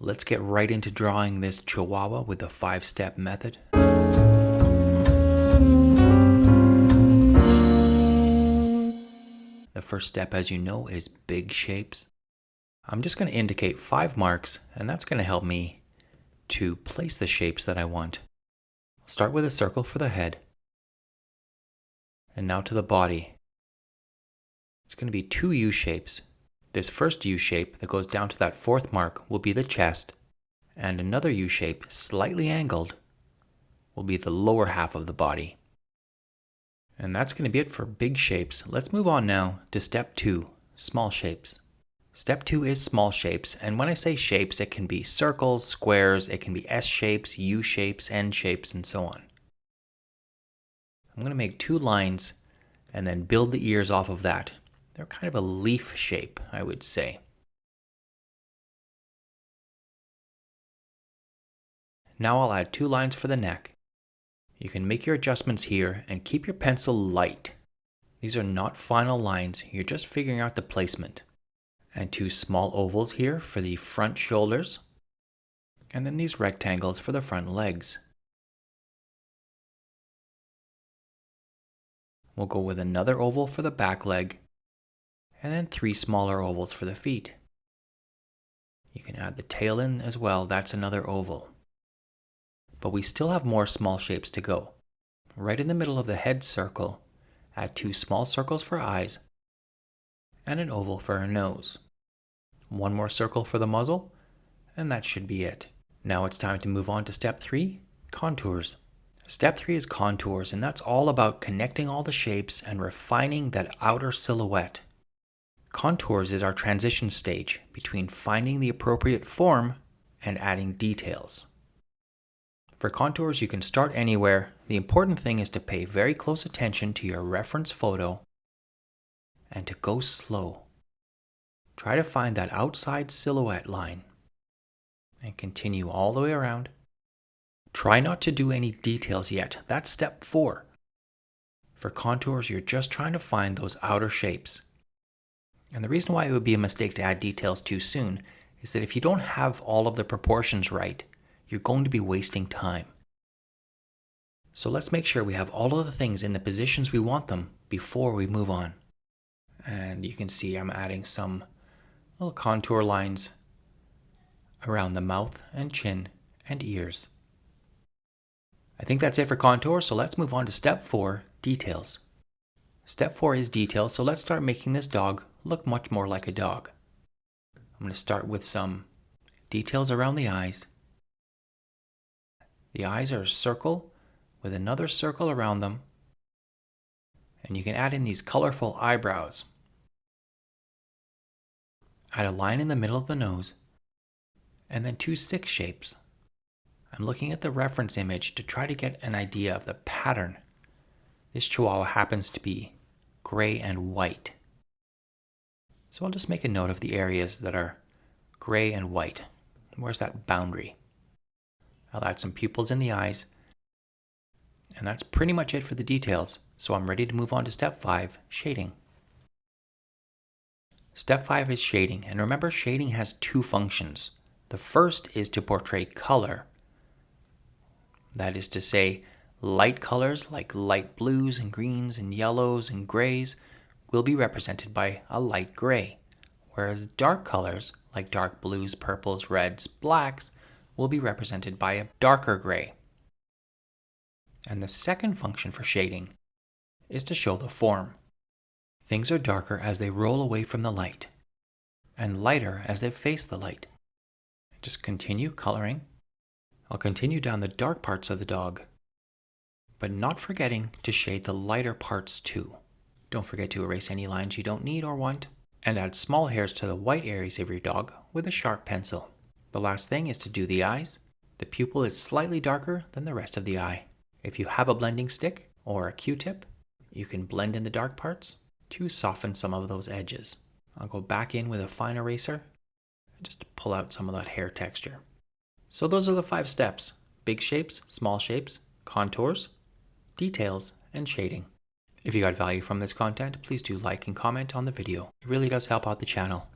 Let's get right into drawing this chihuahua with the 5-step method. The first step, as you know, is big shapes. I'm just going to indicate 5 marks, and that's going to help me to place the shapes that I want. I'll start with a circle for the head, and now to the body. It's going to be 2 U shapes. This first U shape that goes down to that 4th mark will be the chest, and another U shape, slightly angled, will be the lower half of the body. And that's going to be it for big shapes. Let's move on now to step 2, small shapes. Step 2 is small shapes, and when I say shapes, it can be circles, squares, it can be S shapes, U shapes, N shapes, and so on. I'm going to make 2 lines and then build the ears off of that. They're kind of a leaf shape, I would say. Now I'll add 2 lines for the neck. You can make your adjustments here and keep your pencil light. These are not final lines, you're just figuring out the placement. And 2 small ovals here for the front shoulders, and then these rectangles for the front legs. We'll go with another oval for the back leg, and then 3 smaller ovals for the feet. You can add the tail in as well, that's another oval. But we still have more small shapes to go. Right in the middle of the head circle, add 2 small circles for eyes, and an oval for a nose. 1 more circle for the muzzle, and that should be it. Now it's time to move on to step 3, contours. Step 3 is contours, and that's all about connecting all the shapes and refining that outer silhouette. Contours is our transition stage between finding the appropriate form and adding details. For contours, you can start anywhere. The important thing is to pay very close attention to your reference photo and to go slow. Try to find that outside silhouette line and continue all the way around. Try not to do any details yet. That's step 4. For contours, you're just trying to find those outer shapes. And the reason why it would be a mistake to add details too soon is that if you don't have all of the proportions right, you're going to be wasting time. So let's make sure we have all of the things in the positions we want them before we move on. And you can see I'm adding some little contour lines around the mouth and chin and ears. I think that's it for contour, so let's move on to step 4, details. Step 4 is details, so let's start making this dog look much more like a dog. I'm going to start with some details around the eyes. The eyes are a circle with another circle around them, and you can add in these colorful eyebrows. Add a line in the middle of the nose, and then 2 6 shapes. I'm looking at the reference image to try to get an idea of the pattern. This chihuahua happens to be gray and white. So I'll just make a note of the areas that are gray and white. Where's that boundary? I'll add some pupils in the eyes. And that's pretty much it for the details. So I'm ready to move on to step 5, shading. Step 5 is shading, and remember, shading has 2 functions. The first is to portray color. That is to say, light colors like light blues and greens and yellows and grays will be represented by a light gray, whereas dark colors like dark blues, purples, reds, blacks will be represented by a darker gray. And the second function for shading is to show the form. Things are darker as they roll away from the light, and lighter as they face the light. Just continue coloring. I'll continue down the dark parts of the dog, but not forgetting to shade the lighter parts too. Don't forget to erase any lines you don't need or want, and add small hairs to the white areas of your dog with a sharp pencil. The last thing is to do the eyes. The pupil is slightly darker than the rest of the eye. If you have a blending stick or a Q-tip, you can blend in the dark parts to soften some of those edges. I'll go back in with a fine eraser just to pull out some of that hair texture. So those are the 5 steps: big shapes, small shapes, contours, details, and shading. If you got value from this content, please do like and comment on the video. It really does help out the channel.